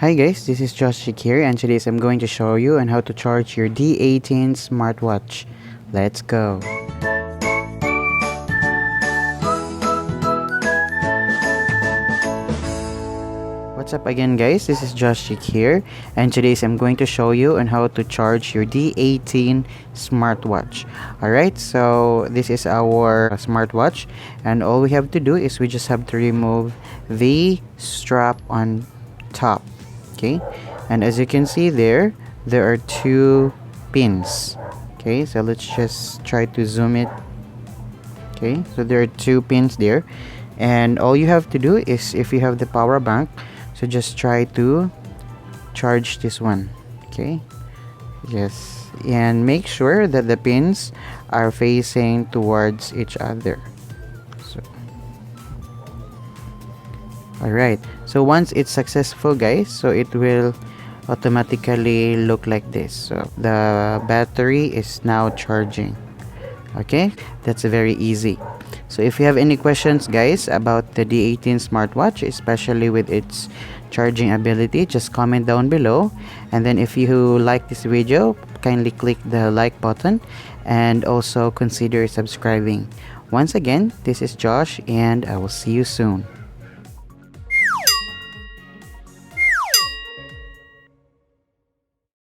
Hi guys, this is Josh here, and today I'm going to show you on how to charge your D18 Smartwatch. Let's go! What's up again guys, this is Josh here, and today I'm going to show you on how to charge your D18 Smartwatch. Alright, so this is our smartwatch, and all we have to do is we just have to remove the strap on top. Okay, and as you can see there are two pins. Okay, so let's just try to zoom it. Okay, so there are two pins there, and all you have to do is, if you have the power bank, so just try to charge this one. Okay, yes, and make sure that the pins are facing towards each other. So alright, so once it's successful guys, so it will automatically look like this. So the battery is now charging. Okay, that's very easy. So if you have any questions guys about the D18 smartwatch, especially with its charging ability, just comment down below. And then if you like this video, kindly click the like button and also consider subscribing. Once again, this is Josh, and I will see you soon.